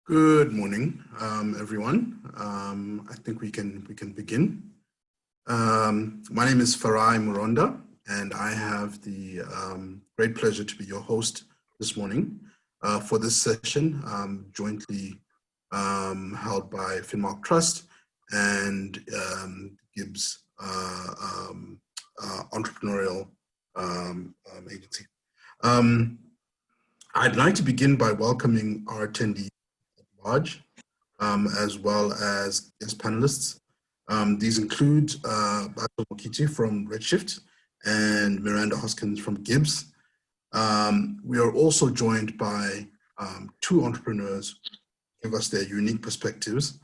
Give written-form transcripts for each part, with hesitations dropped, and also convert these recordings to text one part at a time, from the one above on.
Good morning, everyone. I think we can begin. My name is Farai Muronda, and I have the great pleasure to be your host this morning for this session, jointly held by FinMark Trust and Gibbs Entrepreneurial Agency. I'd like to begin by welcoming our attendees large, as well as guest panelists. These include Mokiti from Redshift and Miranda Hosking from Gibbs. We are also joined by two entrepreneurs who give us their unique perspectives.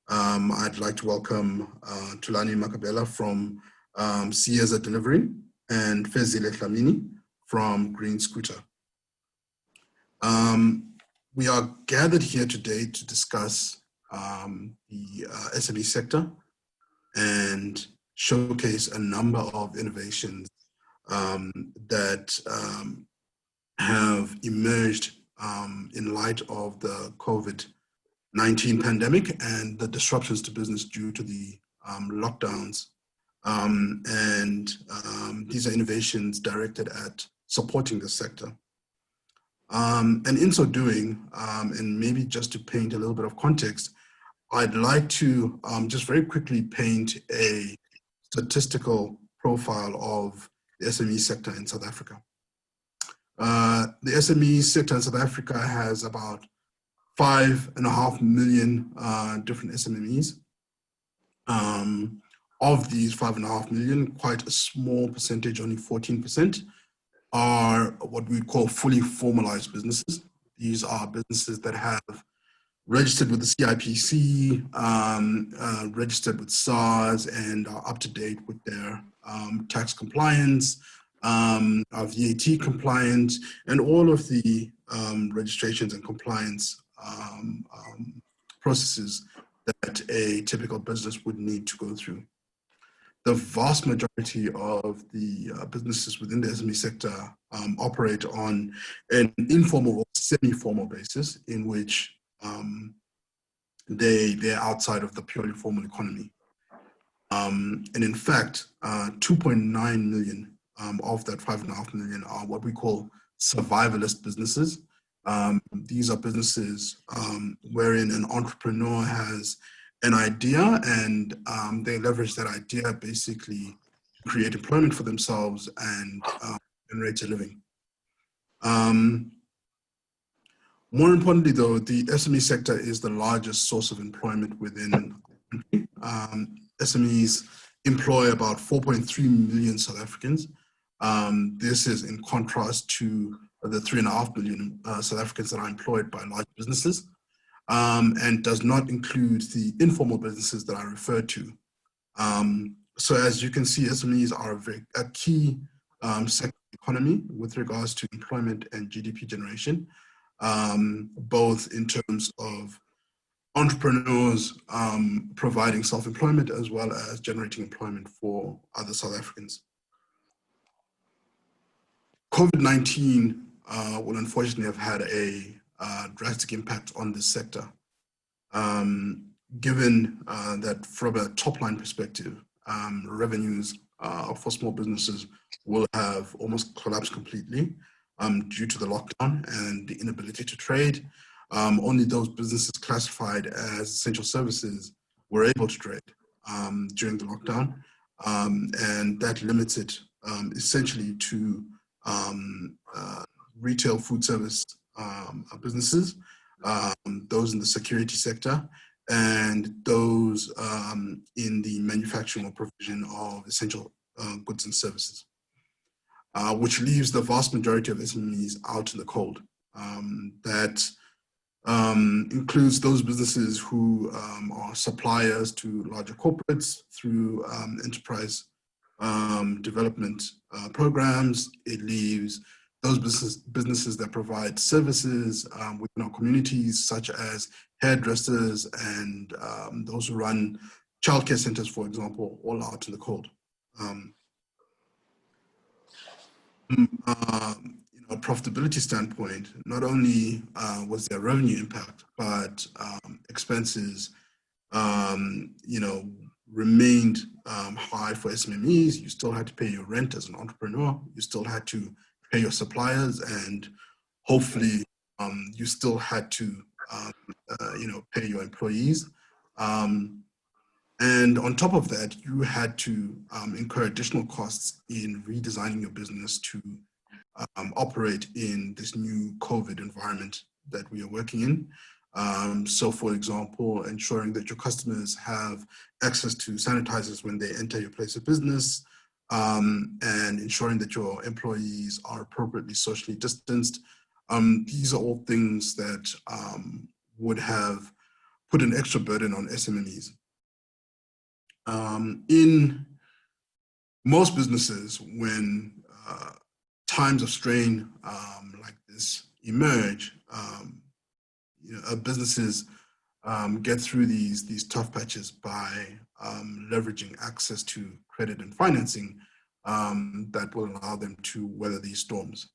I'd like to welcome Tulani Makabela from Sieza Delivery and Fezile Tlamini from Green Scooter. We are gathered here today to discuss the SME sector and showcase a number of innovations that have emerged in light of the COVID-19 pandemic and the disruptions to business due to the lockdowns. These are innovations directed at supporting the sector. And in so doing, and maybe just to paint a little bit of context, I'd like to just very quickly paint a statistical profile of the SME sector in South Africa. The SME sector in South Africa has about 5.5 million different SMEs. Of these 5.5 million, quite a small percentage, only 14%, are what we call fully formalized businesses. These are businesses that have registered with the CIPC, registered with SARS, and are up to date with their tax compliance, are VAT compliant, and all of the registrations and compliance processes that a typical business would need to go through. The vast majority of the businesses within the SME sector operate on an informal or semi-formal basis in which they're outside of the purely formal economy. And in fact, 2.9 million of that 5.5 million are what we call survivalist businesses. These are businesses wherein an entrepreneur has an idea and they leverage that idea basically to create employment for themselves and generate a living. More importantly though, the SME sector is the largest source of employment within the country. SMEs employ about 4.3 million South Africans. This is in contrast to the 3.5 million South Africans that are employed by large businesses. And does not include the informal businesses that I referred to. So as you can see, SMEs are a key sector of the economy with regards to employment and GDP generation, both in terms of entrepreneurs providing self-employment as well as generating employment for other South Africans. COVID-19 will unfortunately have had a drastic impact on this sector, given that from a top-line perspective, revenues for small businesses will have almost collapsed completely due to the lockdown and the inability to trade. Only those businesses classified as essential services were able to trade during the lockdown, and that limits it essentially to retail food service businesses, those in the security sector, and those in the manufacturing or provision of essential goods and services, which leaves the vast majority of SMEs out in the cold. That includes those businesses who are suppliers to larger corporates through enterprise development programs. It leaves those businesses that provide services within our communities, such as hairdressers and those who run childcare centers, for example, all out in the cold. a profitability standpoint, not only was there revenue impact, but expenses, remained high for SMEs. You still had to pay your rent as an entrepreneur. You still had to pay your suppliers, and hopefully you still had to, pay your employees. And on top of that, you had to incur additional costs in redesigning your business to operate in this new COVID environment that we are working in. So for example, ensuring that your customers have access to sanitizers when they enter your place of business, and ensuring that your employees are appropriately socially distanced. These are all things that would have put an extra burden on SMEs. In most businesses, when times of strain like this emerge, businesses get through these tough patches by leveraging access to credit and financing that will allow them to weather these storms.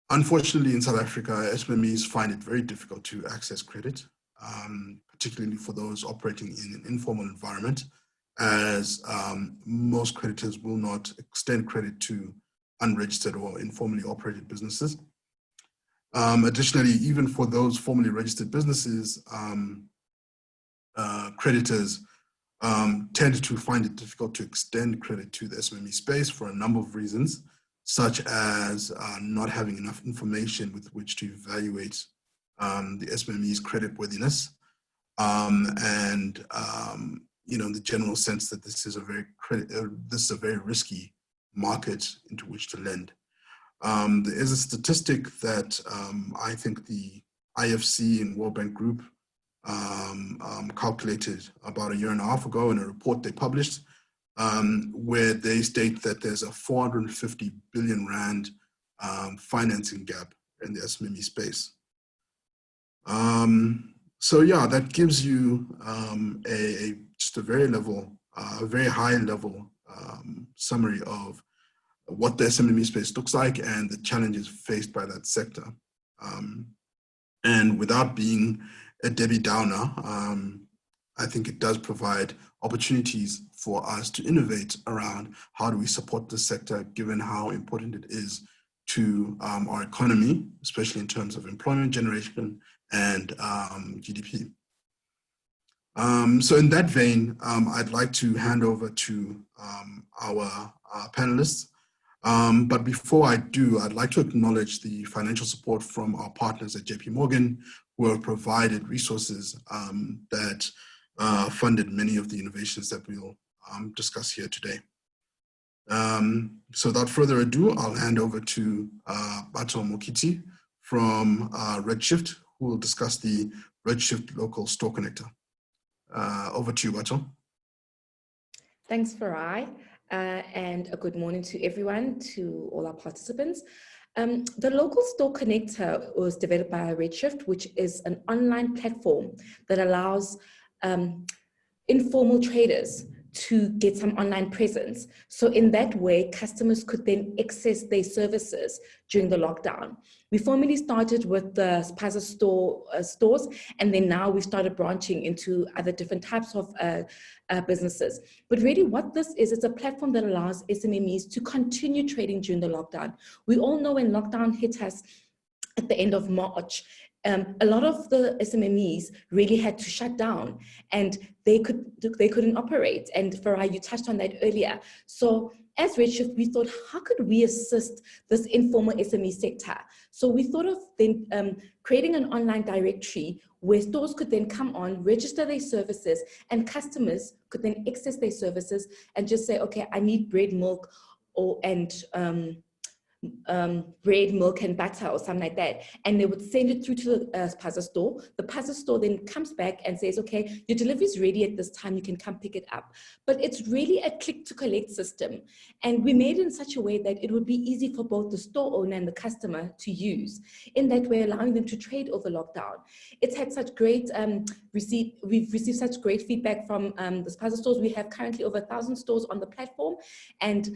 Unfortunately, in South Africa, SMEs find it very difficult to access credit, particularly for those operating in an informal environment, as most creditors will not extend credit to unregistered or informally operated businesses. Additionally, even for those formally registered businesses, creditors tend to find it difficult to extend credit to the SME space for a number of reasons, such as not having enough information with which to evaluate the SME's creditworthiness, and the general sense that this is a very risky market into which to lend. There is a statistic that I think the IFC and World Bank Group calculated about a year and a half ago in a report they published, where they state that there's a 450 billion rand financing gap in the SME space. So yeah, that gives you just a very high level summary of what the SME space looks like and the challenges faced by that sector. And without being a Debbie Downer, I think it does provide opportunities for us to innovate around how do we support this sector, given how important it is to our economy, especially in terms of employment generation and GDP. So in that vein, I'd like to hand over to our panelists. But before I do, I'd like to acknowledge the financial support from our partners at JP Morgan, who have provided resources that funded many of the innovations that we'll discuss here today. So without further ado, I'll hand over to Mmabatho Mokiti from Redshift, who will discuss the Redshift local store connector. Over to you, Mmabatho. Thanks, Farai. And a good morning to everyone, to all our participants. The local store connector was developed by Redshift, which is an online platform that allows informal traders to get some online presence. So in that way, customers could then access their services during the lockdown. We formally started with the spaza stores, and then now we started branching into other different types of businesses. But really what this is, it's a platform that allows SMEs to continue trading during the lockdown. We all know when lockdown hit us at the end of March, a lot of the SMEs really had to shut down and they couldn't operate. And Farai, you touched on that earlier. So as Redshift, we thought, how could we assist this informal SME sector? So we thought of then creating an online directory where stores could then come on, register their services, and customers could then access their services and just say, okay, I need bread, milk, bread, milk, and butter, or something like that. And they would send it through to the spaza store. The spaza store then comes back and says, okay, your delivery is ready at this time, you can come pick it up. But it's really a click to collect system. And we made it in such a way that it would be easy for both the store owner and the customer to use. In that way, allowing them to trade over lockdown. It's had such great, we've received such great feedback from the spaza stores. We have currently over 1,000 stores on the platform, and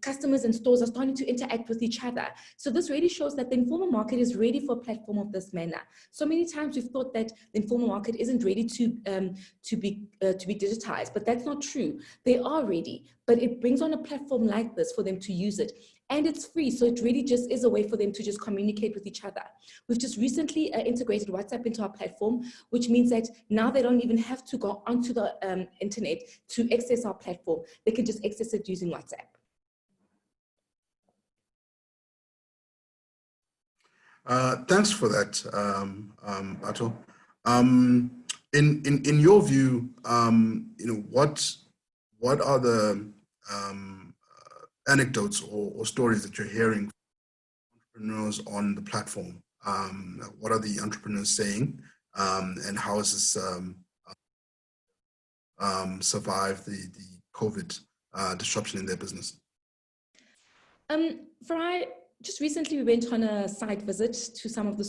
customers and stores are starting to interact interact with each other. So this really shows that the informal market is ready for a platform of this manner. So many times we've thought that the informal market isn't ready to be digitized, but that's not true. They are ready, but it brings on a platform like this for them to use it. And it's free, so it really just is a way for them to just communicate with each other. We've just recently integrated WhatsApp into our platform, which means that now they don't even have to go onto the internet to access our platform. They can just access it using WhatsApp. Thanks for that, Ato. In your view, what are the anecdotes or stories that you're hearing from entrepreneurs on the platform? What are the entrepreneurs saying, and how has this survived the COVID disruption in their business? Farai, just recently we went on a site visit to some of the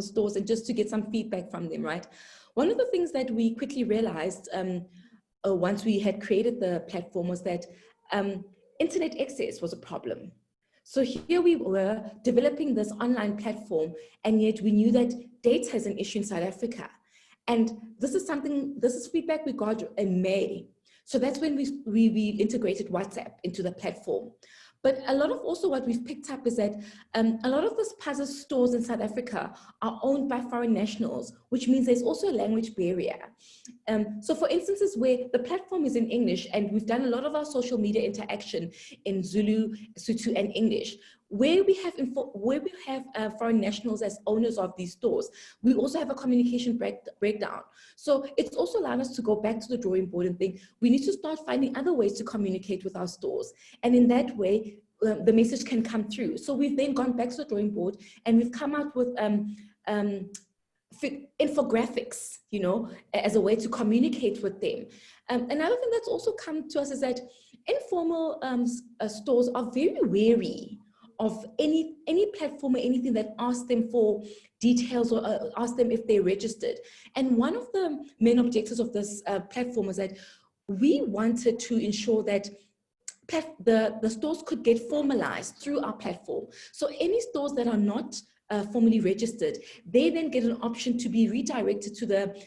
stores, and just to get some feedback from them, right? One of the things that we quickly realized once we had created the platform was that internet access was a problem. So here we were developing this online platform, and yet we knew that data is an issue in South Africa. And this is feedback we got in May. So that's when we integrated WhatsApp into the platform. But a lot of also what we've picked up is that a lot of the spaza stores in South Africa are owned by foreign nationals, which means there's also a language barrier. So for instances where the platform is in English, and we've done a lot of our social media interaction in Zulu, Sotho, and English, where we have foreign nationals as owners of these stores, we also have a communication breakdown. So it's also allowed us to go back to the drawing board and think, we need to start finding other ways to communicate with our stores. And in that way, the message can come through. So we've then gone back to the drawing board, and we've come out with infographics, as a way to communicate with them. Another thing that's also come to us is that informal stores are very wary of any platform or anything that asks them for details or asks them if they're registered. And one of the main objectives of this platform is that we wanted to ensure that the stores could get formalized through our platform. So any stores that are not formally registered, they then get an option to be redirected to the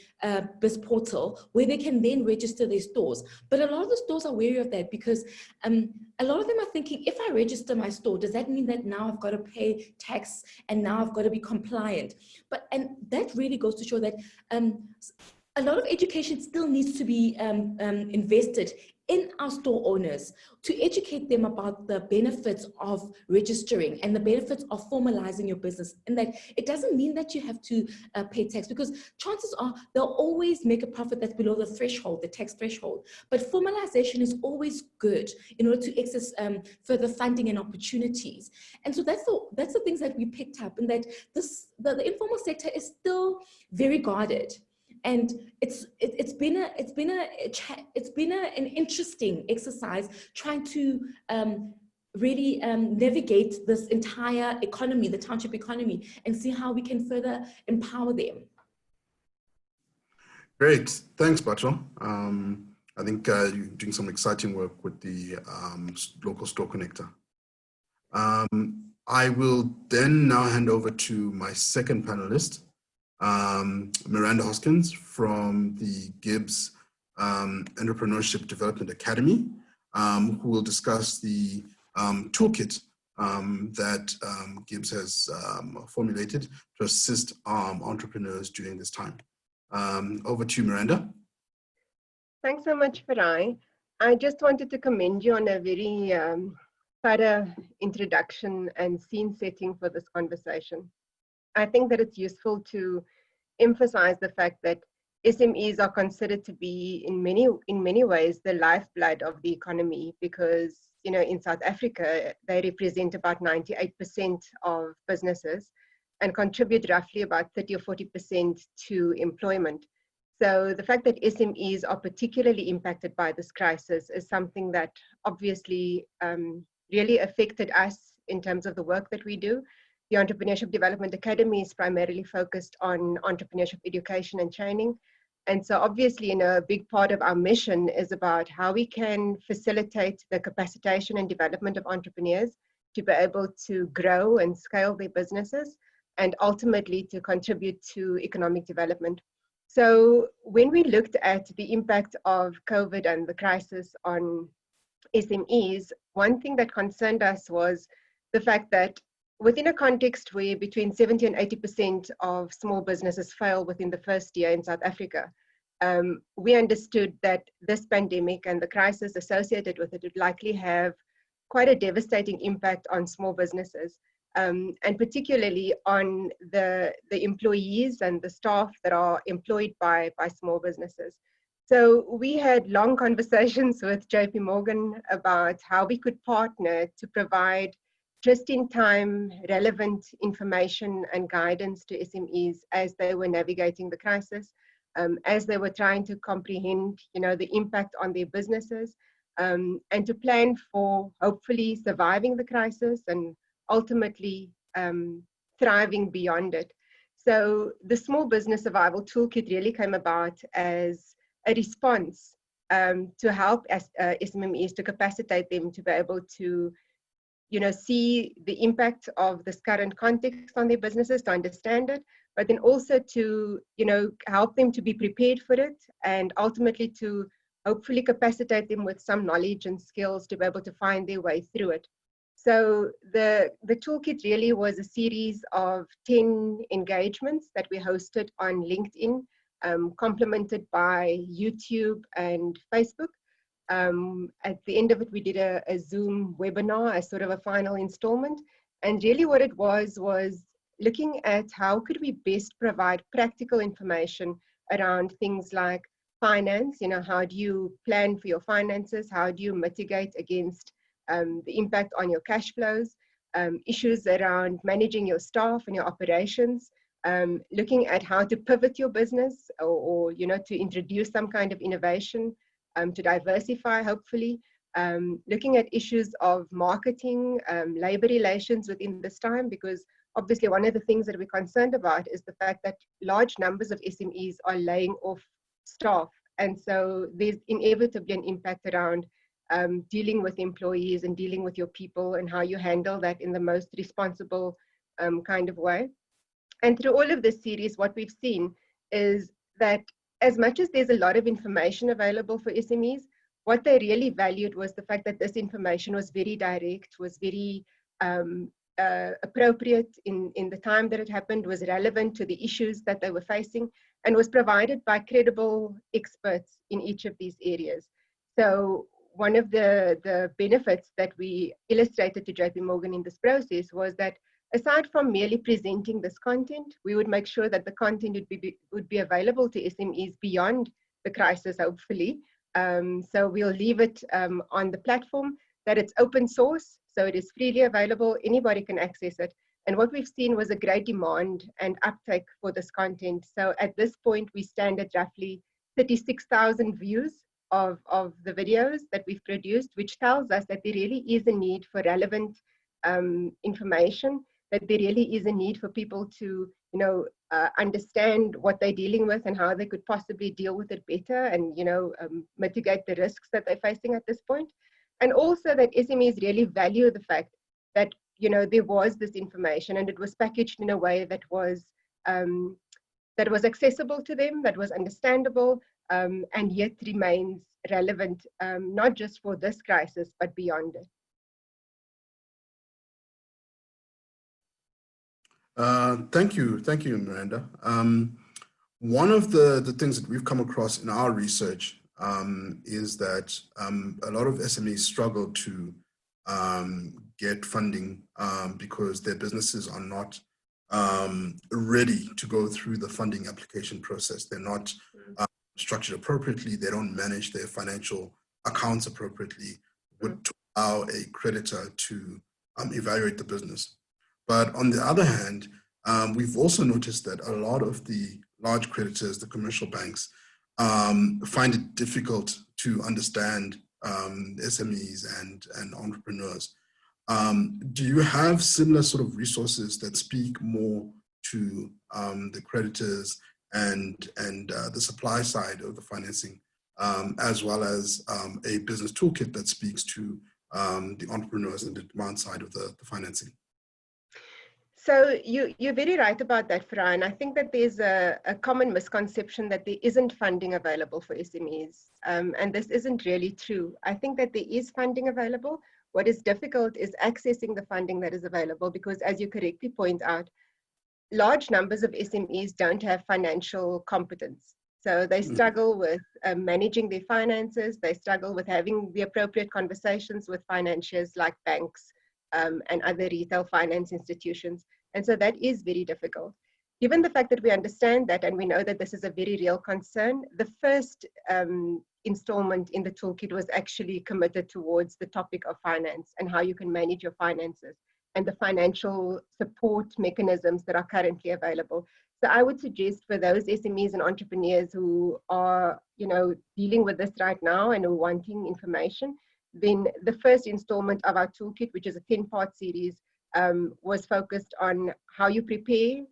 BIS portal, where they can then register their stores. But a lot of the stores are wary of that, because a lot of them are thinking, if I register my store, does that mean that now I've got to pay tax and now I've got to be compliant? And that really goes to show that a lot of education still needs to be invested in our store owners, to educate them about the benefits of registering and the benefits of formalizing your business, and that it doesn't mean that you have to pay tax, because chances are they'll always make a profit that's below the threshold, the tax threshold. But formalization is always good in order to access further funding and opportunities. And so that's the things that we picked up, and that the informal sector is still very guarded. And it's been an interesting exercise trying to really navigate this entire economy, the township economy, and see how we can further empower them. Great, thanks, Batho. I think you're doing some exciting work with the local store connector. I will then now hand over to my second panelist, Miranda Hosking from the Gibbs Entrepreneurship Development Academy, who will discuss the toolkit that Gibbs has formulated to assist entrepreneurs during this time. Over to you, Miranda. Thanks so much, Farai. I just wanted to commend you on a very thorough introduction and scene setting for this conversation. I think that it's useful to emphasize the fact that SMEs are considered to be in many ways the lifeblood of the economy, because in South Africa they represent about 98% of businesses and contribute roughly about 30 or 40% to employment. So the fact that SMEs are particularly impacted by this crisis is something that obviously really affected us in terms of the work that we do. The Entrepreneurship Development Academy is primarily focused on entrepreneurship education and training. And so obviously, a big part of our mission is about how we can facilitate the capacitation and development of entrepreneurs to be able to grow and scale their businesses and ultimately to contribute to economic development. So when we looked at the impact of COVID and the crisis on SMEs, one thing that concerned us was the fact that within a context where between 70 and 80% of small businesses fail within the first year in South Africa, we understood that this pandemic and the crisis associated with it would likely have quite a devastating impact on small businesses, and particularly on the employees and the staff that are employed by small businesses. So we had long conversations with JP Morgan about how we could partner to provide just-in-time relevant information and guidance to SMEs as they were navigating the crisis, as they were trying to comprehend, the impact on their businesses, and to plan for hopefully surviving the crisis and ultimately thriving beyond it. So the Small Business Survival Toolkit really came about as a response to help SMEs, to capacitate them to be able to see the impact of this current context on their businesses, to understand it, but then also to, help them to be prepared for it and ultimately to hopefully capacitate them with some knowledge and skills to be able to find their way through it. So the toolkit really was a series of 10 engagements that we hosted on LinkedIn, complemented by YouTube and Facebook. At the end of it, we did a Zoom webinar as sort of a final installment. And really what it was looking at how could we best provide practical information around things like finance. How do you plan for your finances? How do you mitigate against the impact on your cash flows? Issues around managing your staff and your operations. Looking at how to pivot your business or to introduce some kind of innovation, to diversify, hopefully. Looking at issues of marketing, labor relations within this time, because obviously one of the things that we're concerned about is the fact that large numbers of SMEs are laying off staff. And so there's inevitably an impact around dealing with employees and dealing with your people and how you handle that in the most responsible kind of way. And through all of this series, what we've seen is that as much as there's a lot of information available for SMEs, what they really valued was the fact that this information was very direct, was very appropriate in the time that it happened, was relevant to the issues that they were facing, and was provided by credible experts in each of these areas. So one of the benefits that we illustrated to JP Morgan in this process was that aside from merely presenting this content, we would make sure that the content would be available to SMEs beyond the crisis, hopefully. So we'll leave it on the platform, that it's open source, so it is freely available, anybody can access it. And what we've seen was a great demand and uptake for this content. So at this point, we stand at roughly 36,000 views of the videos that we've produced, which tells us that there really is a need for relevant information, that there really is a need for people to, understand what they're dealing with and how they could possibly deal with it better and, mitigate the risks that they're facing at this point. And also that SMEs really value the fact that, there was this information and it was packaged in a way that was accessible to them, that was understandable, and yet remains relevant, not just for this crisis, but beyond it. Thank you, Miranda. One of the things that we've come across in our research is that a lot of SMEs struggle to get funding because their businesses are not ready to go through the funding application process. They're not structured appropriately. They don't manage their financial accounts appropriately, would allow a creditor to evaluate the business. But on the other hand, we've also noticed that a lot of the large creditors, the commercial banks, find it difficult to understand SMEs and entrepreneurs. Do you have similar sort of resources that speak more to the creditors and the supply side of the financing, as well as a business toolkit that speaks to the entrepreneurs and the demand side of the financing? So you're very right about that, Farai, and I think that there's a common misconception that there isn't funding available for SMEs, and this isn't really true. I think that there is funding available. What is difficult is accessing the funding that is available, because as you correctly point out, large numbers of SMEs don't have financial competence. So they struggle with managing their finances, they struggle with having the appropriate conversations with financiers like banks, and other retail finance institutions. And so that is very difficult. Given the fact that we understand that and we know that this is a very real concern, the first installment in the toolkit was actually committed towards the topic of finance and how you can manage your finances and the financial support mechanisms that are currently available. So I would suggest for those SMEs and entrepreneurs who are, dealing with this right now and are wanting information, then the first installment of our toolkit, which is a 10-part series, was focused on how you prepare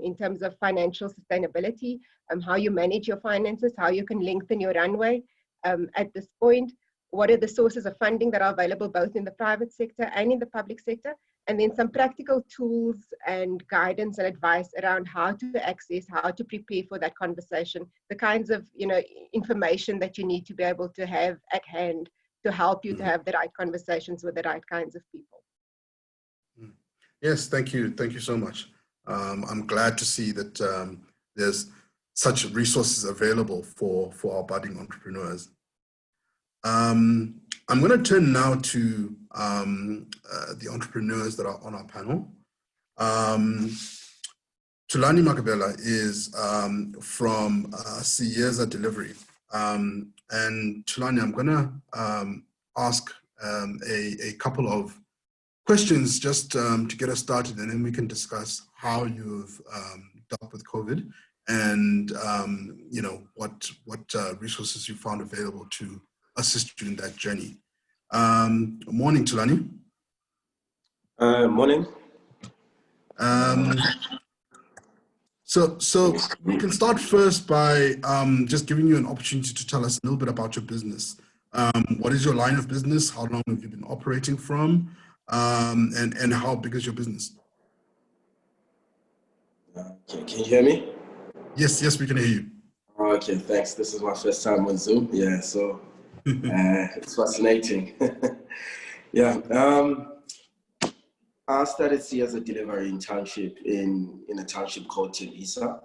in terms of financial sustainability, how you manage your finances, how you can lengthen your runway at this point, what are the sources of funding that are available both in the private sector and in the public sector, and then some practical tools and guidance and advice around how to access, how to prepare for that conversation, the kinds of information that you need to be able to have at hand to help you to have the right conversations with the right kinds of people. Yes, thank you. Thank you so much. I'm glad to see that there's such resources available for our budding entrepreneurs. I'm going to turn now to the entrepreneurs that are on our panel. Thulani Makabela is from Siyeza Delivery. And Thulani, I'm going to ask a couple of questions just to get us started, and then we can discuss how you've dealt with COVID and what resources you found available to assist you in that journey. Morning, Thulani. Morning. So we can start first by just giving you an opportunity to tell us a little bit about your business. What is your line of business? How long have you been operating from? And how big is your business? Can you hear me? Yes, we can hear you. Okay, thanks. This is my first time on Zoom. Yeah, so it's fascinating. Yeah, I started Siyeza Delivery in township in a township called Tembisa.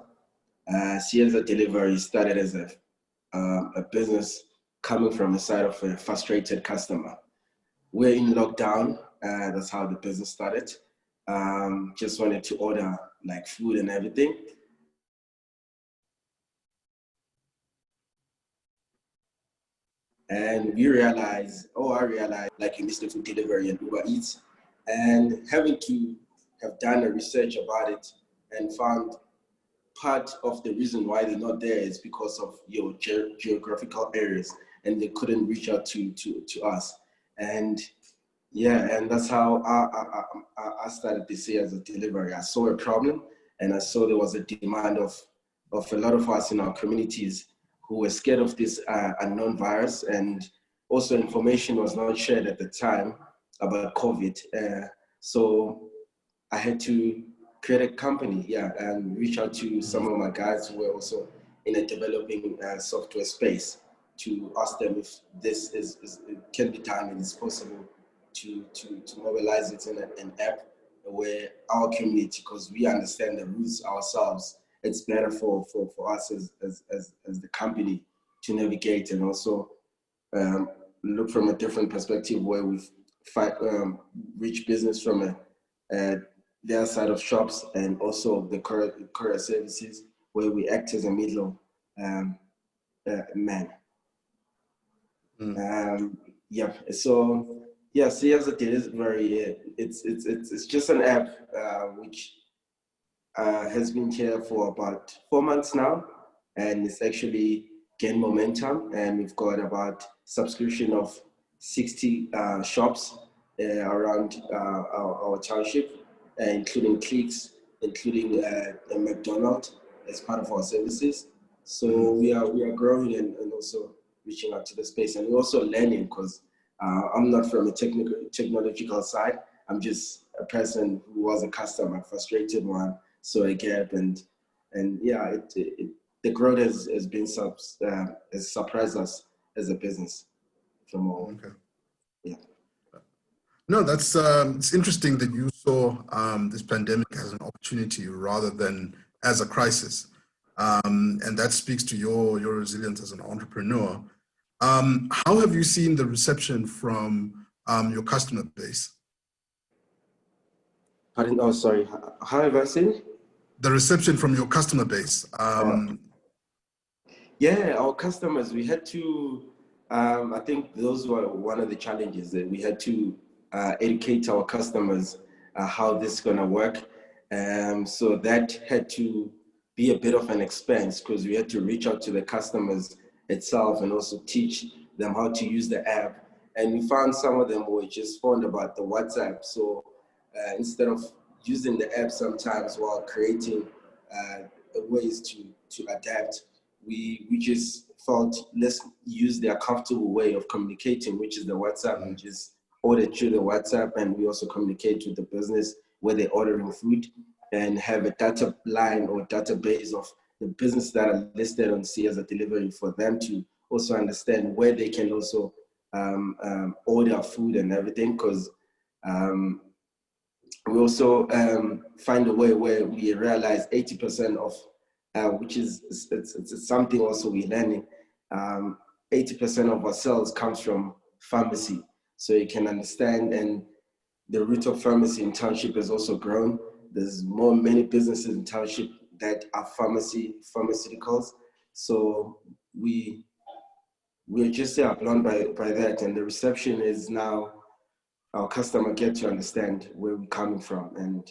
Siyeza Delivery started as a business coming from the side of a frustrated customer. We're in lockdown. That's how the business started. Just wanted to order like food and everything. And I realized like you missed the food delivery and Uber Eats, and having to have done a research about it and found part of the reason why they're not there is because of your geographical areas, and they couldn't reach out to us. And yeah, and that's how I started this year as a delivery. I saw a problem, and I saw there was a demand of a lot of us in our communities who were scared of this unknown virus, and also information was not shared at the time about COVID. So I had to create a company, and reach out to some of my guys who were also in a developing software space to ask them if this it can be done and it's possible to mobilize it in an app where our community, because we understand the roots ourselves, it's better for us as the company to navigate and also look from a different perspective where we reach business from their side of shops, and also the courier services where we act as a middle man. So yeah, Siyeza Delivery, it's just an app which has been here for about 4 months now, and it's actually gained momentum, and we've got about subscription of 60 shops around our township, including Clicks, including a McDonald's as part of our services. So we are growing and also reaching out to the space, and we're also learning, because I'm not from a technological side. I'm just a person who was a customer, frustrated one, saw a gap, and yeah, the growth has been has surprised us as a business from all. Okay. Yeah. No, that's it's interesting that you saw this pandemic as an opportunity rather than as a crisis, and that speaks to your resilience as an entrepreneur. How have you seen the reception from your customer base? Pardon? Oh, sorry. How have I seen it? The reception from your customer base. Yeah, our customers, we had to, I think those were one of the challenges, that we had to educate our customers how this is going to work. So that had to be a bit of an expense, because we had to reach out to the customers itself and also teach them how to use the app. And we found some of them were just fond about the WhatsApp. So instead of using the app sometimes while creating ways to adapt, we just felt, let's use their comfortable way of communicating, which is the WhatsApp. We just order through the WhatsApp, and we also communicate with the business where they're ordering food, and have a data line or database of the business that are listed on C as a delivery, for them to also understand where they can also order food and everything. Because we also find a way where we realize 80% of which is it's something also we're learning. 80% of our sales comes from pharmacy. So you can understand, and the root of pharmacy in township has also grown. There's many businesses in township that are pharmaceuticals. So we're just blown by that, and the reception is now our customer get to understand where we're coming from, and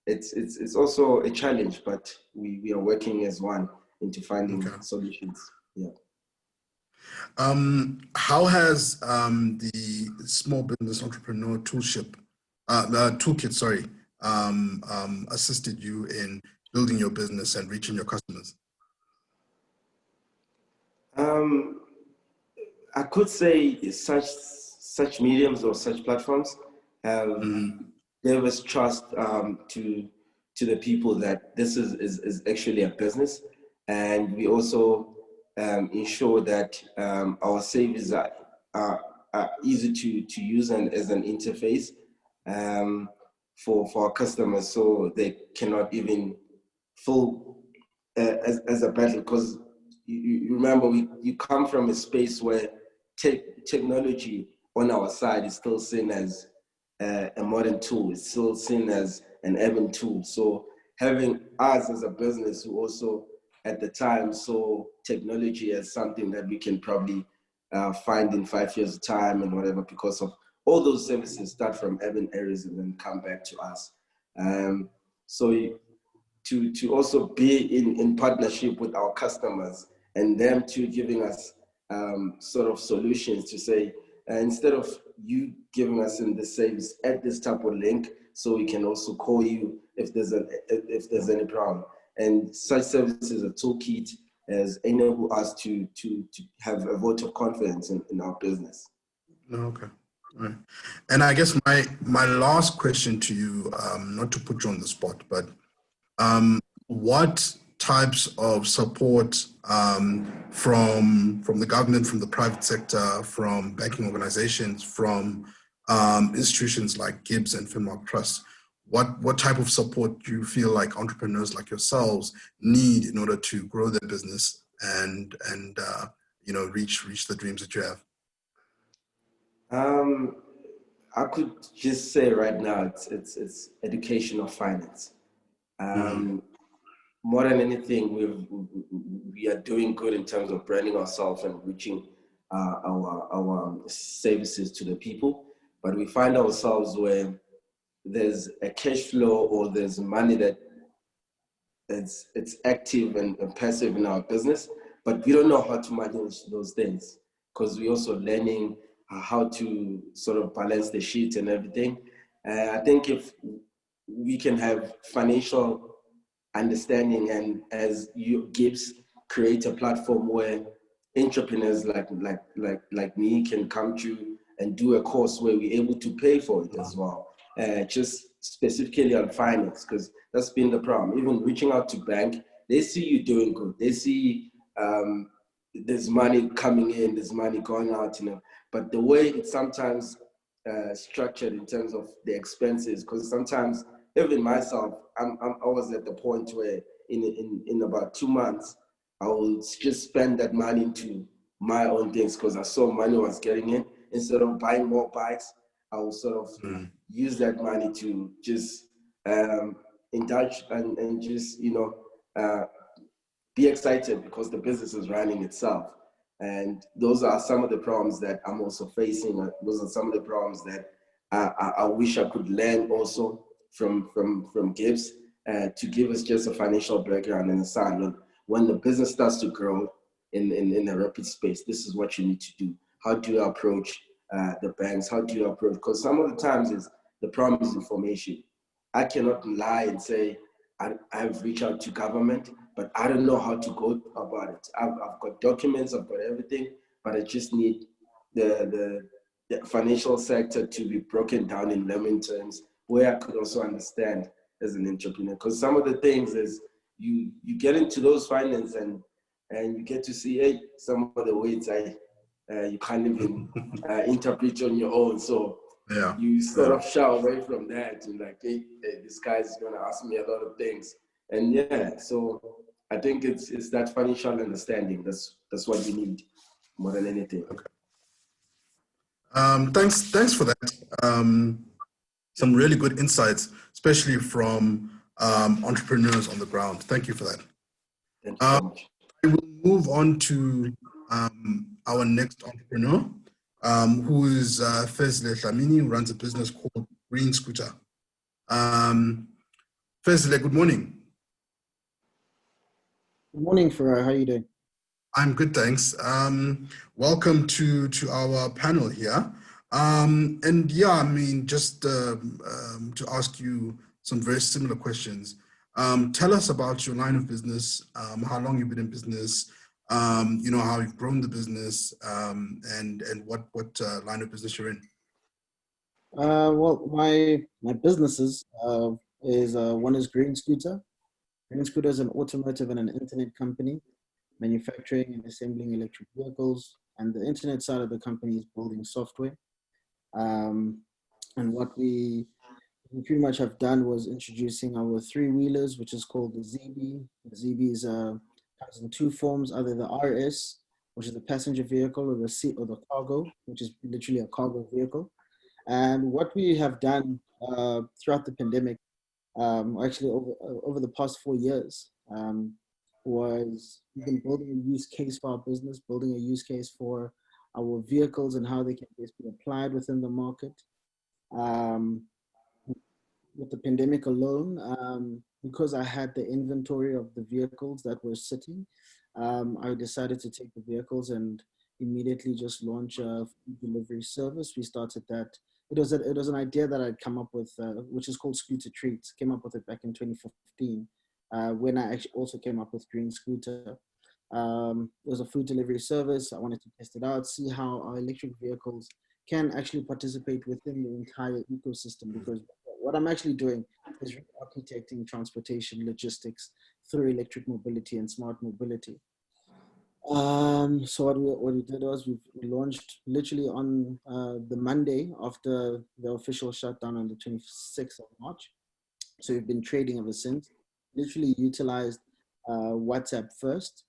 it's also a challenge, but we are working as one into finding solutions. Yeah. How has the small business entrepreneur toolkit, assisted you in building your business and reaching your customers? I could say such mediums or such platforms have gave us trust to the people that this is actually a business, and we also ensure that our services are easy to use and as an interface for our customers, so they cannot even feel as a battle. Because you remember, you come from a space where technology on our side is still seen as a modern tool. It's still seen as an urban tool. So having us as a business who also at the time saw technology as something that we can probably find in 5 years' time and whatever, because of all those services start from urban areas and then come back to us. So to also be in partnership with our customers, and them too giving us sort of solutions to say, instead of you giving us in the service at this type of link, so we can also call you if there's any problem. And such services, a toolkit, has enabled us to have a vote of confidence in our business. Okay. All right. And I guess my last question to you, not to put you on the spot, but what types of support from the government, from the private sector, from banking organizations, from institutions like Gibbs and FinMark Trust, what type of support do you feel like entrepreneurs like yourselves need in order to grow their business and reach the dreams that you have? I could just say right now it's education of finance. More than anything, we are doing good in terms of branding ourselves and reaching our services to the people, but we find ourselves where there's a cash flow or there's money that it's active and passive in our business, but we don't know how to manage those things, because we're also learning how to sort of balance the sheet and everything. I think if we can have financial understanding, and as you Gibbs create a platform where entrepreneurs like me can come to and do a course where we're able to pay for it as well. Just specifically on finance, because that's been the problem. Even reaching out to bank, they see you doing good. They see there's money coming in, there's money going out, But the way it's sometimes structured in terms of the expenses, because sometimes even myself, I was at the point where in about 2 months, I will just spend that money into my own things because I saw money was getting in. Instead of buying more bikes, I will sort of use that money to just indulge and just, be excited because the business is running itself. And those are some of the problems that I'm also facing. Those are some of the problems that I wish I could learn also from Gibbs to give us just a financial background and a sign. When the business starts to grow in a rapid space, this is what you need to do. How do you approach the banks? How do you approach? Because some of the times the problem is information. I cannot lie and say I've reached out to government, but I don't know how to go about it. I've got documents, I've got everything, but I just need the financial sector to be broken down in layman terms where I could also understand as an entrepreneur. Because some of the things is you get into those finance and you get to see some of the words you can't even interpret on your own. So you sort of shy away from that and like, hey, this guy's gonna ask me a lot of things. And so I think it's that financial understanding. That's what we need more than anything. Okay. Thanks for that. Some really good insights, especially from entrepreneurs on the ground. Thank you for that. Thank you so much. I will move on to our next entrepreneur, who is Fezile Dlamini, who runs a business called Green Scooter. Fezile, good morning. Good morning, Farai. How are you doing? I'm good, thanks. Welcome to our panel here. And yeah, I mean, just to ask you some very similar questions. Tell us about your line of business, how long you've been in business, how you've grown the business, and what line of business you're in. Well, my businesses is one is Green Scooter. Green Scooter is an automotive and an internet company, manufacturing and assembling electric vehicles, and the internet side of the company is building software. And what we pretty much have done was introducing our three-wheelers, which is called the ZB. The ZB is comes in two forms, either the RS, which is the passenger vehicle, or the C, or the cargo, which is literally a cargo vehicle. And what we have done throughout the pandemic, actually over the past 4 years, was we've been building a use case for our business, building a use case for our vehicles and how they can best be applied within the market. With the pandemic alone, because I had the inventory of the vehicles that were sitting, I decided to take the vehicles and immediately just launch a food delivery service. We started that. It was an idea that I'd come up with, which is called Scooter Treats. Came up with it back in 2015, when I actually also came up with Green Scooter. It was a food delivery service. I wanted to test it out, see how our electric vehicles can actually participate within the entire ecosystem, because what I'm actually doing is architecting transportation logistics through electric mobility and smart mobility. So what we did was we launched literally on the Monday after the official shutdown on the 26th of March. So we've been trading ever since. Literally utilized WhatsApp first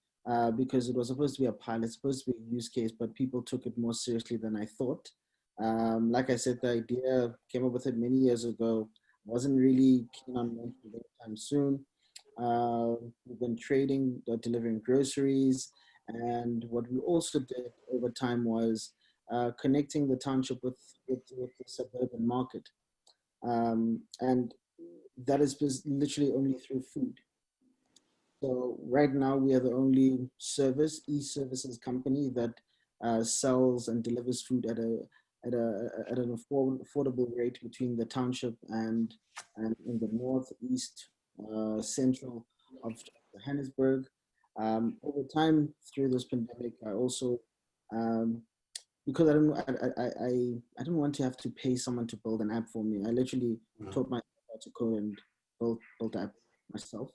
because it was supposed to be a pilot, supposed to be a use case, but people took it more seriously than I thought. Like I said, the idea came up with it many years ago. Wasn't really keen on launching it anytime soon. We've been trading, delivering groceries. And what we also did over time was connecting the township with the suburban market. And that is literally only through food. So right now we are the only e-services company that sells and delivers food at an affordable rate between the township and in the north, east, central of Johannesburg. Over time through this pandemic, I also because I don't want to have to pay someone to build an app for me. I literally taught myself how to code and built the app myself.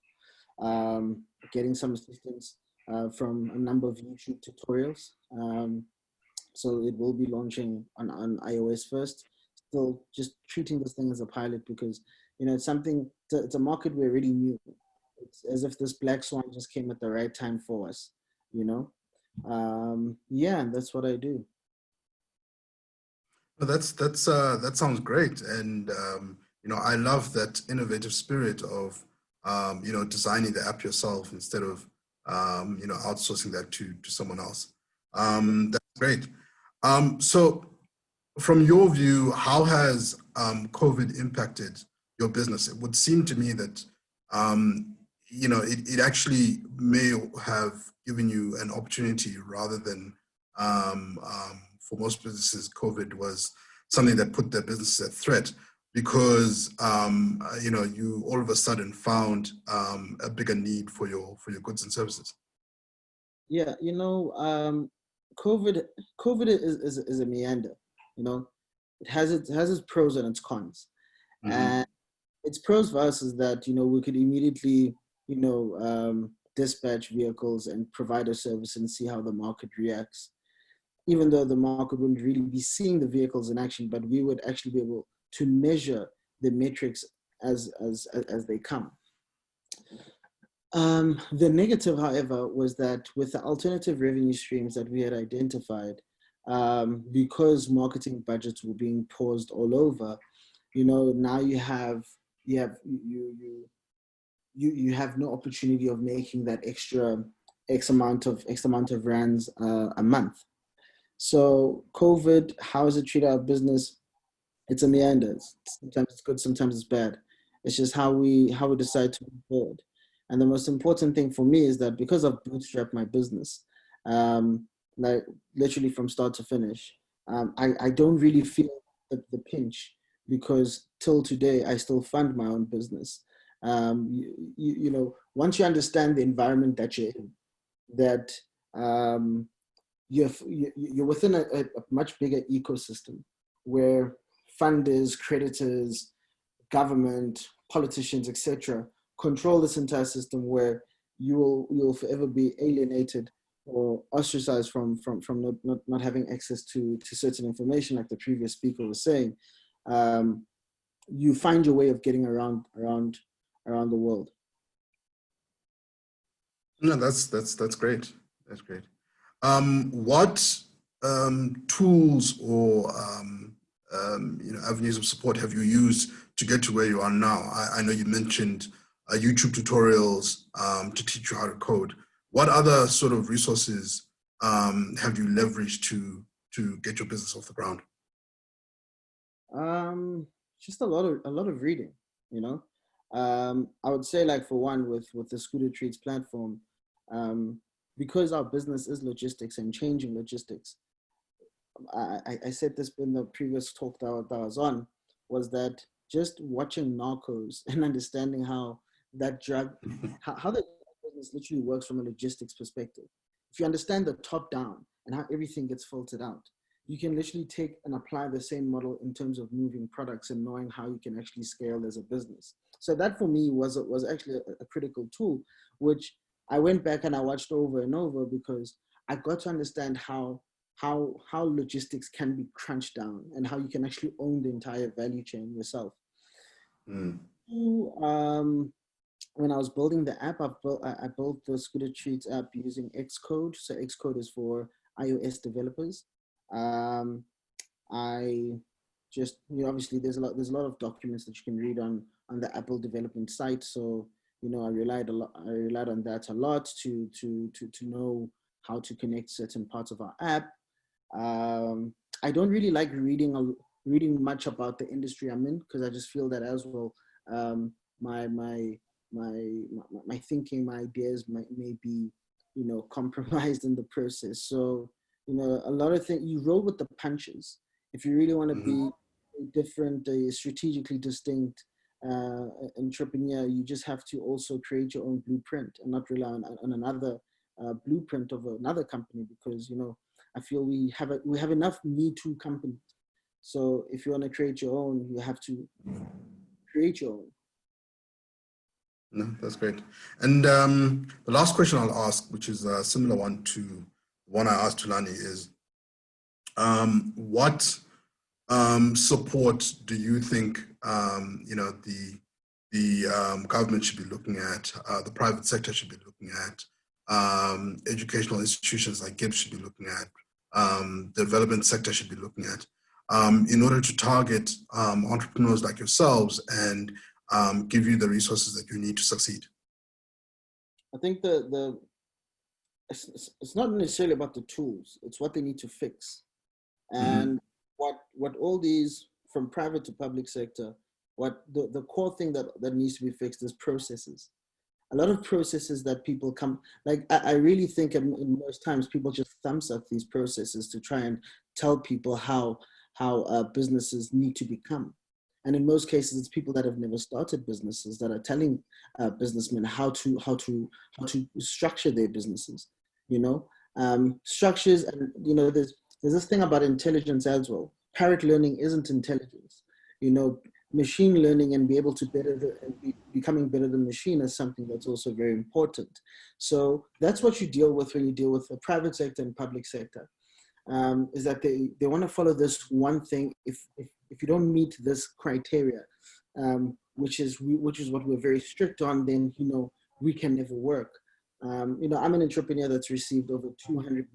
Getting some assistance from a number of YouTube tutorials. So it will be launching on iOS first. Still just treating this thing as a pilot because, you know, it's a market we already knew. It's as if this black swan just came at the right time for us, you know? Yeah, and that's what I do. Well, that sounds great, and you know, I love that innovative spirit of you know, designing the app yourself instead of you know, outsourcing that to someone else. That's great. So, from your view, how has COVID impacted your business? It would seem to me that you know, it actually may have given you an opportunity rather than for most businesses, COVID was something that put their business at threat because you know, you all of a sudden found a bigger need for your goods and services. Yeah, you know, COVID is a meander. You know, it has its pros and its cons. And its pros for us is that, you know, we could immediately, you know, dispatch vehicles and provide a service and see how the market reacts. Even though the market wouldn't really be seeing the vehicles in action, but we would actually be able to measure the metrics as they come. The negative, however, was that with the alternative revenue streams that we had identified, because marketing budgets were being paused all over, you know, now you have no opportunity of making that extra X amount of rands a month. So COVID, how does it treat our business? It's a meander. Sometimes it's good, sometimes it's bad. It's just how we decide to move forward. And the most important thing for me is that because I've bootstrapped my business, like literally from start to finish, I don't really feel the pinch because till today I still fund my own business. You know, once you understand the environment that you're in, that you're within a much bigger ecosystem where funders, creditors, government, politicians, etc., control this entire system where you'll forever be alienated or ostracized from not having access to certain information, like the previous speaker was saying. You find your way of getting around the world. No, that's great. That's great. What tools or you know, avenues of support have you used to get to where you are now? I know you mentioned YouTube tutorials to teach you how to code. What other sort of resources have you leveraged to get your business off the ground? Just a lot of reading, you know. I would say, like, for one, with the Scooter Treats platform, because our business is logistics and changing logistics. I said this in the previous talk that I was on, was that just watching Narcos and understanding how that drug, how the business literally works from a logistics perspective. If you understand the top down and how everything gets filtered out, you can literally take and apply the same model in terms of moving products and knowing how you can actually scale as a business. So that for me was actually a critical tool, which I went back and I watched over and over because I got to understand how logistics can be crunched down and how you can actually own the entire value chain yourself. When I was building the app, I built the Scooter Treats app using Xcode. So Xcode is for iOS developers. I just, you know, obviously there's a lot of documents that you can read on the Apple development site. So, you know, I relied on that a lot to know how to connect certain parts of our app. I don't really like reading much about the industry I'm in because I just feel that as well, my thinking, my ideas may be, you know, compromised in the process. So, you know, a lot of things, you roll with the punches. If you really want to be different, strategically distinct entrepreneur, you just have to also create your own blueprint and not rely on another blueprint of another company, because, you know, I feel we have enough Me Too companies. So if you want to create your own, you have to create your own. No, that's great. And the last question I'll ask, which is a similar one to the one I asked Tulani, is what support do you think the government should be looking at, the private sector should be looking at, educational institutions like GIBS should be looking at, the development sector should be looking at, in order to target entrepreneurs like yourselves and give you the resources that you need to succeed? I think it's not necessarily about the tools, it's what they need to fix. And what all these, from private to public sector, what the core thing that needs to be fixed is processes. A lot of processes that people come, like I really think in most times people just thumbs up these processes to try and tell people how businesses need to become. And in most cases, it's people that have never started businesses that are telling businessmen how to structure their businesses. Structures, and there's this thing about intelligence as well. Parrot learning isn't intelligence. Machine learning and be able to becoming better than machine is something that's also very important. So that's what you deal with when you deal with the private sector and public sector. Is that they want to follow this one thing. If you don't meet this criteria, which is what we're very strict on, then we can never work. I'm an entrepreneur that's received over 200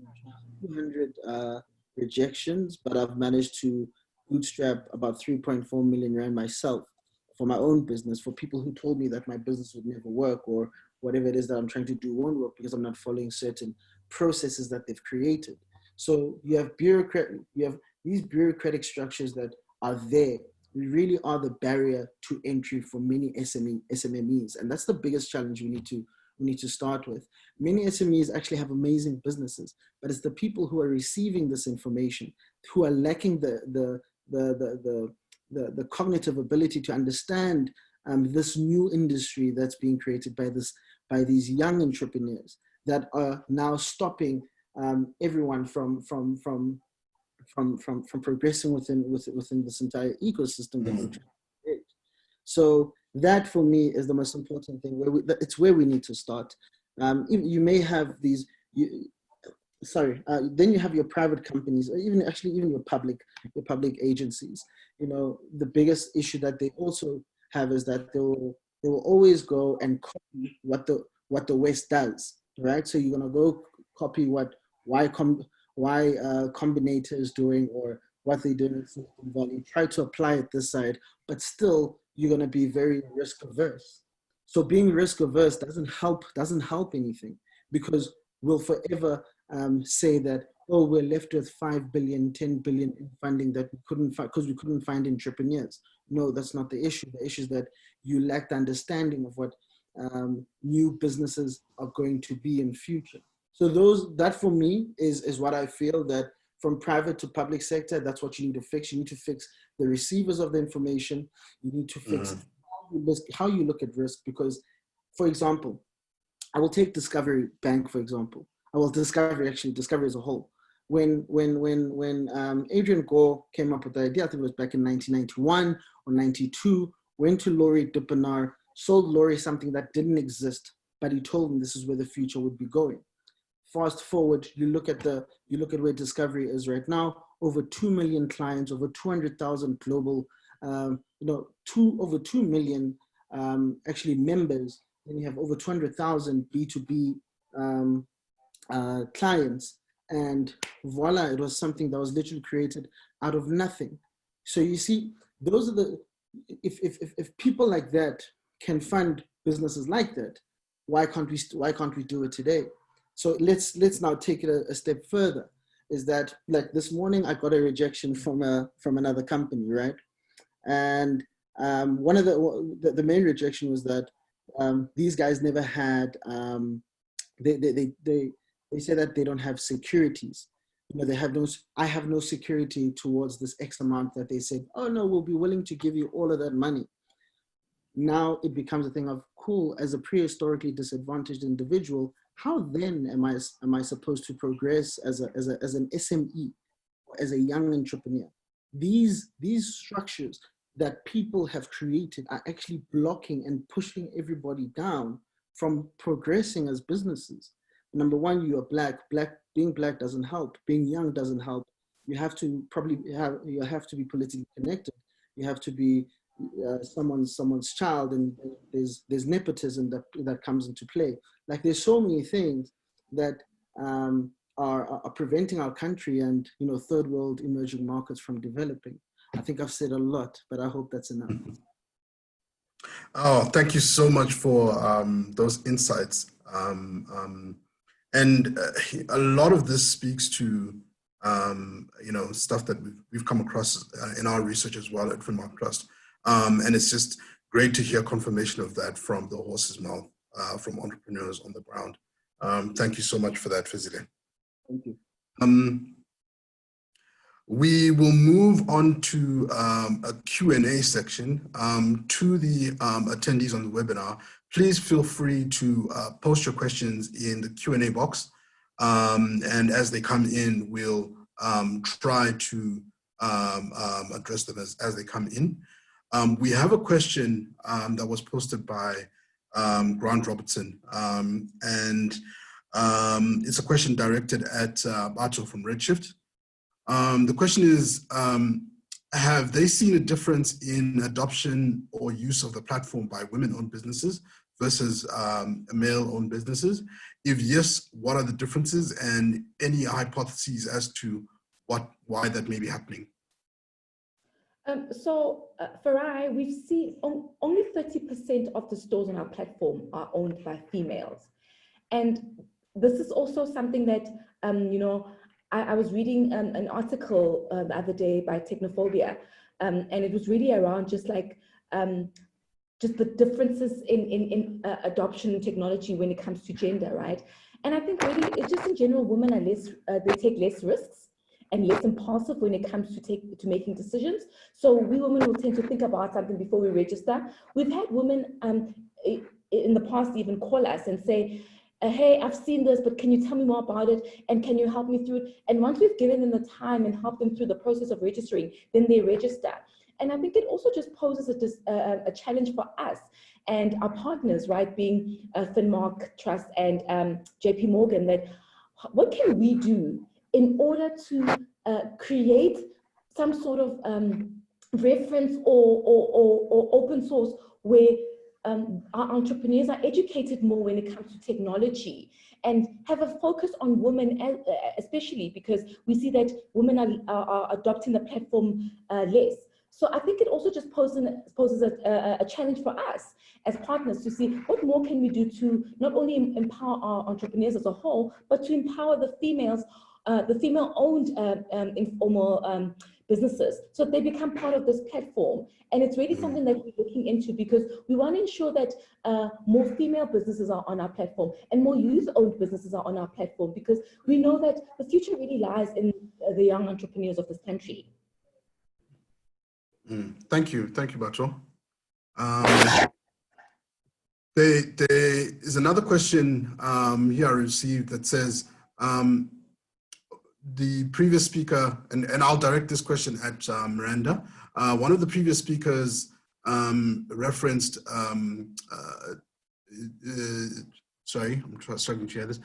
rejections, but I've managed to bootstrap about 3.4 million rand myself for my own business, for people who told me that my business would never work or whatever it is that I'm trying to do won't work because I'm not following certain processes that they've created. So you have these bureaucratic structures that are there. We really are the barrier to entry for many SMEs, and that's the biggest challenge we need to start with. Many SMEs actually have amazing businesses, but it's the people who are receiving this information who are lacking the cognitive ability to understand this new industry that's being created by these young entrepreneurs that are now stopping everyone from progressing within this entire ecosystem that we're trying to create. So that for me is the most important thing. It's where we need to start. You may have these. Then you have your private companies, or even your public agencies. The biggest issue that they also have is that they will always go and copy what the West does, right? So you're gonna go copy what Y Combinator is doing or what they do in Silicon Valley. Try to apply it this side, but still you're gonna be very risk averse. So being risk averse doesn't help anything, because we'll forever say that, oh, we're left with 5 billion, 10 billion in funding that we couldn't find because we couldn't find entrepreneurs. No, that's not the issue. The issue is that you lack the understanding of what new businesses are going to be in future. So that for me is what I feel, that from private to public sector, that's what you need to fix. You need to fix the receivers of the information. You need to fix how you look at risk, because, for example, I will take Discovery Bank, for example. Discovery as a whole. When Adrian Gore came up with the idea, I think it was back in 1991 or 92, went to Laurie Dippenaar, sold Laurie something that didn't exist, but he told him this is where the future would be going. Fast forward, you look at where Discovery is right now, over 2 million clients, over 200,000 global, over 2 million actually members. Then you have over 200,000 B2B clients, and voila, it was something that was literally created out of nothing. So you see, those are if people like that can fund businesses like that, why can't we do it today? So let's now take it a step further. Is that, like, this morning I got a rejection from another company, right? And one of the main rejection was that these guys never had they say that they don't have securities. I have no security towards this X amount that they said, oh no, we'll be willing to give you all of that money. now it becomes a thing of, cool, as a prehistorically disadvantaged individual, how then am I supposed to progress as an SME, as a young entrepreneur? These structures that people have created are actually blocking and pushing everybody down from progressing as businesses. Number one, you are being black doesn't help. Being young doesn't help. You have to be politically connected. You have to be someone's child, and there's nepotism that comes into play. Like, there's so many things that are preventing our country and, you know, third world emerging markets from developing. I think I've said a lot, but I hope that's enough. Oh, thank you so much for those insights. And a lot of this speaks to, you know, stuff that we've come across in our research as well at FinMark Trust. And it's just great to hear confirmation of that from the horse's mouth, from entrepreneurs on the ground. Thank you so much for that, Fizile. Thank you. We will move on to a Q&A section. To the attendees on the webinar, please feel free to post your questions in the Q&A box. And as they come in, we'll try to address them as they come in. We have a question that was posted by Grant Robertson, and it's a question directed at Mmabatho from Redshift. The question is, have they seen a difference in adoption or use of the platform by women-owned businesses versus male-owned businesses? If yes, what are the differences, and any hypotheses as to why that may be happening? Farai, we've seen only 30% of the stores on our platform are owned by females. And this is also something that, you know, I was reading an article the other day by Technophobia, and it was really around just like, just the differences in adoption technology when it comes to gender, right? And I think really, it's just in general, women are less, they take less risks and less impulsive when it comes to making decisions. So we women will tend to think about something before we register. We've had women in the past even call us and say, hey, I've seen this, but can you tell me more about it? And can you help me through it? And once we've given them the time and helped them through the process of registering, then they register. And I think it also just poses a challenge for us and our partners, right, being FinMark Trust and JP Morgan, that what can we do in order to create some sort of reference or open source where our entrepreneurs are educated more when it comes to technology and have a focus on women, especially because we see that women are adopting the platform less. So I think it also just poses a challenge for us as partners to see what more can we do to not only empower our entrepreneurs as a whole, but to empower the females, the female-owned informal businesses, so they become part of this platform. And it's really something that we're looking into, because we want to ensure that more female businesses are on our platform and more youth-owned businesses are on our platform, because we know that the future really lies in the young entrepreneurs of this country. Thank you, Batho. There is another question here I received that says, the previous speaker, and I'll direct this question at Miranda. One of the previous speakers referenced, sorry, I'm struggling to hear this.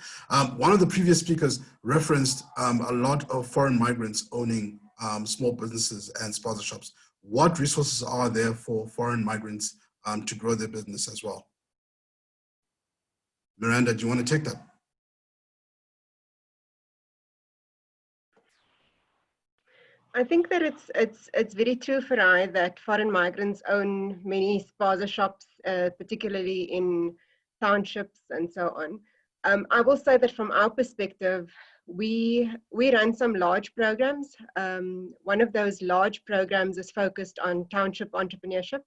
One of the previous speakers referenced a lot of foreign migrants owning small businesses and spaza shops. What resources are there for foreign migrants to grow their business as well? Miranda, do you want to take that? I think that it's very true, Farai, that foreign migrants own many spaza shops, particularly in townships and so on. I will say that from our perspective, we run some large programs. One of those large programs is focused on township entrepreneurship,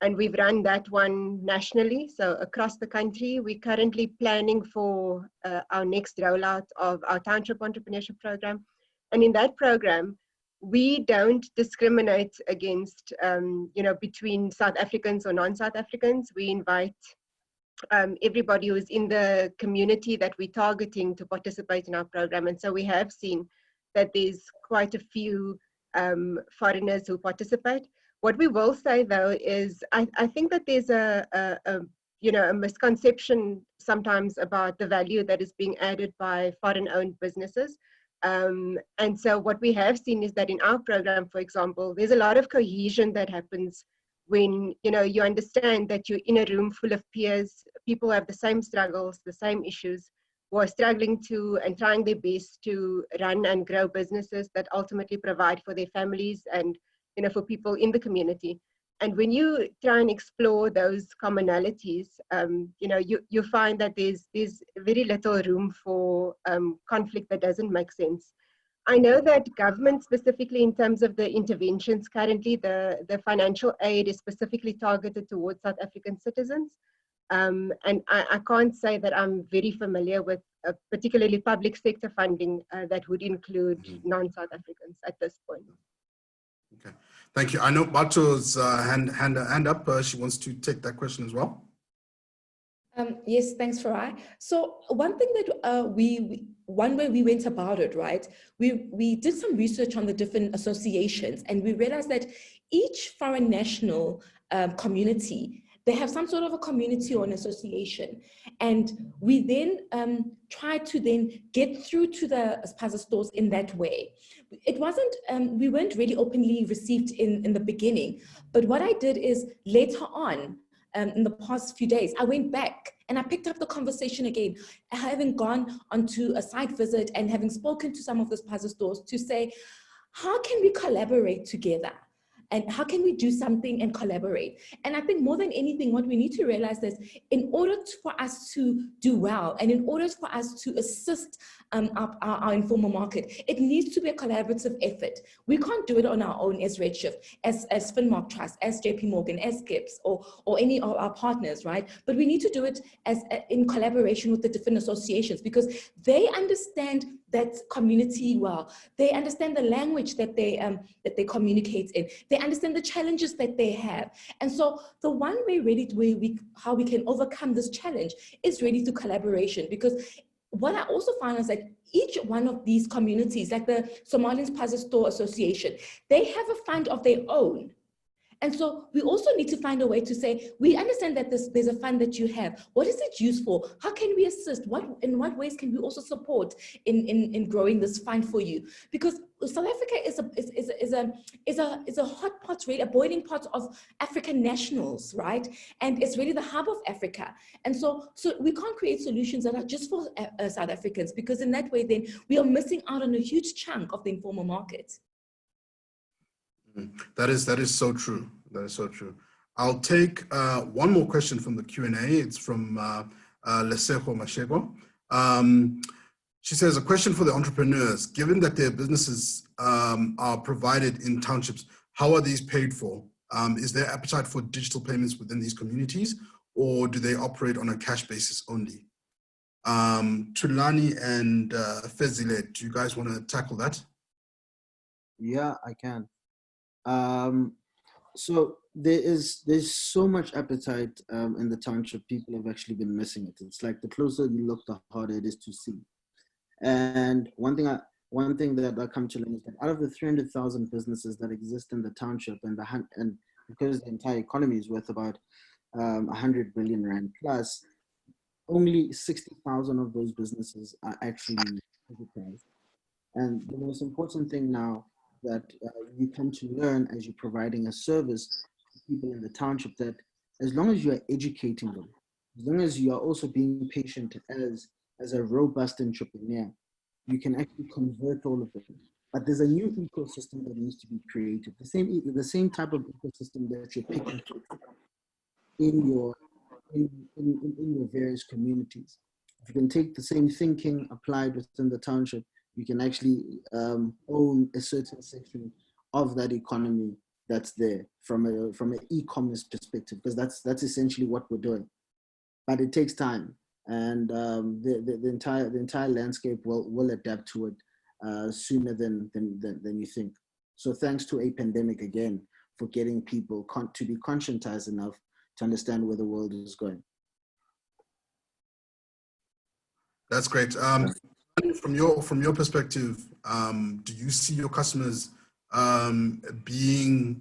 and we've run that one nationally, so across the country. We're currently planning for our next rollout of our township entrepreneurship program. And in that program, we don't discriminate against, between South Africans or non-South Africans. We invite everybody who's in the community that we're targeting to participate in our program. And so we have seen that there's quite a few foreigners who participate. What we will say though is I think that there's a misconception sometimes about the value that is being added by foreign-owned businesses. And so what we have seen is that in our program, for example, there's a lot of cohesion that happens when you understand that you're in a room full of peers, people who have the same struggles, the same issues, who are struggling to and trying their best to run and grow businesses that ultimately provide for their families and for people in the community. And when you try and explore those commonalities, you find that there's very little room for conflict that doesn't make sense. I know that government, specifically in terms of the interventions currently, the financial aid is specifically targeted towards South African citizens. And I can't say that I'm very familiar with particularly public sector funding that would include non-South Africans at this point. Okay, thank you. I know Bato's hand up. She wants to take that question as well. Yes, thanks, Farai. So one thing that one way we went about it, right? We did some research on the different associations, and we realized that each foreign national community, they have some sort of a community or an association. And we then tried to then get through to the spaza stores in that way. It wasn't, we weren't really openly received in the beginning, but what I did is later on, in the past few days, I went back and I picked up the conversation again, having gone onto a site visit and having spoken to some of the spaza stores to say, how can we collaborate together? And how can we do something and collaborate? And I think more than anything, what we need to realize is in order for us to do well and in order for us to assist our informal market, it needs to be a collaborative effort. We can't do it on our own as Redshift, as FinMark Trust, as JP Morgan, as Gibbs, or any of our partners, right? But we need to do it as in collaboration with the different associations because they understand that community well. They understand the language that they communicate in. They understand the challenges that they have. And so the one way how we can overcome this challenge is really through collaboration, because what I also found is that each one of these communities, like the Somalian Spaza Store Association, they have a fund of their own. And so we also need to find a way to say, we understand that there's a fund that you have. What is it used for? How can we assist? In what ways can we also support in growing this fund for you? Because South Africa is a hot pot, really, a boiling pot of African nationals, right? And it's really the hub of Africa. And so we can't create solutions that are just for South Africans, because in that way, then we are missing out on a huge chunk of the informal market. That is so true. That is so true. I'll take one more question from the Q&A. It's from Lesego Mashego. She says, a question for the entrepreneurs. Given that their businesses are provided in townships, how are these paid for? Is there appetite for digital payments within these communities, or do they operate on a cash basis only? Tulani and Fezile, do you guys want to tackle that? Yeah, I can. So there's so much appetite in the township. People have actually been missing it. It's like the closer you look, the harder it is to see. And one thing that I come to learn is that out of the 300,000 businesses that exist in the township, and because the entire economy is worth about 100 billion rand plus, only 60,000 of those businesses are actually digitized. And the most important thing now that you come to learn as you're providing a service to people in the township, that as long as you are educating them, as long as you are also being patient as a robust entrepreneur, you can actually convert all of them. But there's a new ecosystem that needs to be created. The same type of ecosystem that you're picking in your various communities. If you can take the same thinking applied within the township, you can actually own a certain section of that economy that's there from an e-commerce perspective, because that's essentially what we're doing. But it takes time, and the entire landscape will adapt to it sooner than you think. So thanks to a pandemic again for getting people to be conscientized enough to understand where the world is going. That's great. From your perspective, do you see your customers being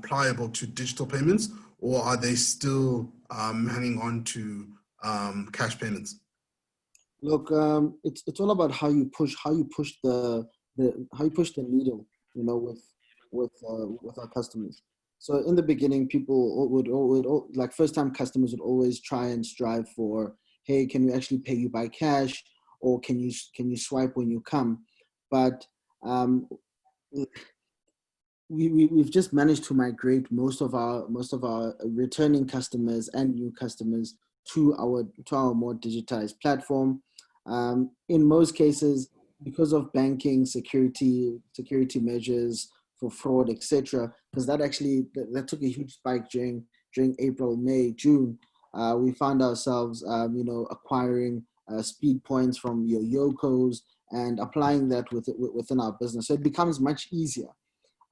pliable to digital payments, or are they still hanging on to cash payments? Look, it's all about how you push the needle, you know, with our customers. So in the beginning, people would like first-time customers would always try and strive for, hey, can we actually pay you by cash, or can you swipe when you come? But we've just managed to migrate most of our returning customers and new customers to our more digitized platform. In most cases, because of banking security measures for fraud, etc., because that took a huge spike during April, May, June. We found ourselves, acquiring speed points from your Yokos and applying that within our business. So it becomes much easier.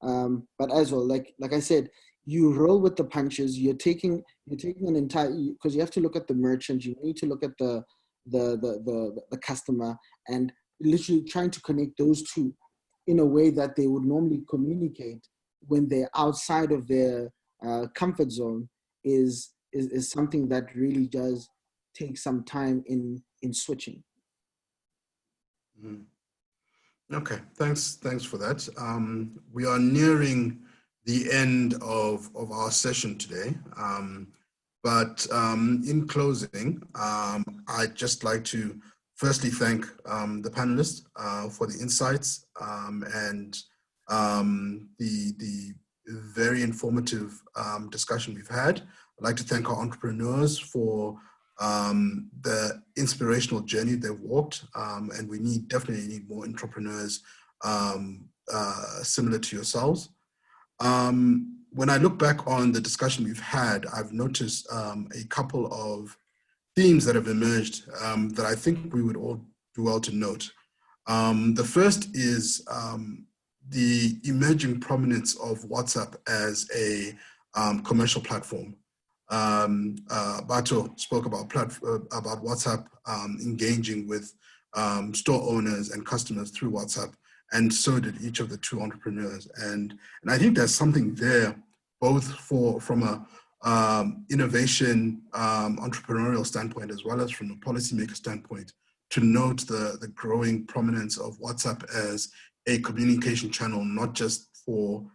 But as well, like I said, you roll with the punches. You're taking an entire, because you have to look at the merchant. You need to look at the customer, and literally trying to connect those two in a way that they would normally communicate when they're outside of their comfort zone is something that really does take some time in switching. Mm. Okay, thanks for that. We are nearing the end of our session today. But in closing, I'd just like to firstly thank the panelists for the insights and the very informative discussion we've had. I'd like to thank our entrepreneurs for the inspirational journey they've walked, and we definitely need more entrepreneurs similar to yourselves. When I look back on the discussion we've had, I've noticed a couple of themes that have emerged that I think we would all do well to note. The first is the emerging prominence of WhatsApp as a commercial platform. Bato spoke about WhatsApp engaging with store owners and customers through WhatsApp, and so did each of the two entrepreneurs. And I think there's something there, both from a innovation entrepreneurial standpoint, as well as from a policymaker standpoint, to note the growing prominence of WhatsApp as a communication channel, not just for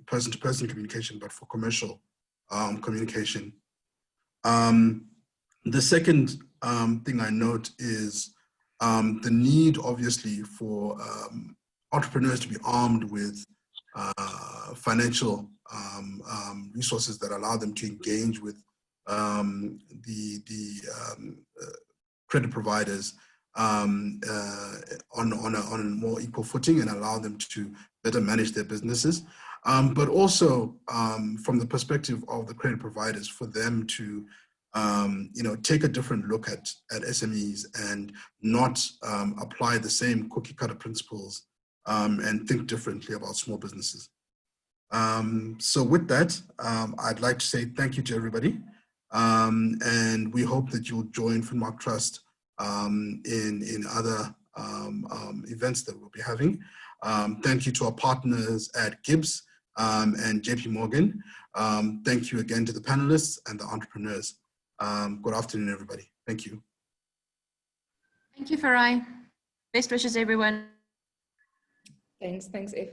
person-to-person communication, but for commercial communication. The second thing I note is the need, obviously, for entrepreneurs to be armed with financial resources that allow them to engage with the credit providers on a more equal footing, and allow them to better manage their businesses. But also from the perspective of the credit providers, for them to take a different look at SMEs and not apply the same cookie cutter principles and think differently about small businesses. So with that, I'd like to say thank you to everybody. And we hope that you'll join FinMark Trust in other events that we'll be having. Thank you to our partners at Gibbs and JP Morgan. Thank you again to the panelists and the entrepreneurs. Good afternoon, everybody. Thank you. Thank you, Farai. Best wishes, everyone. Thanks, F.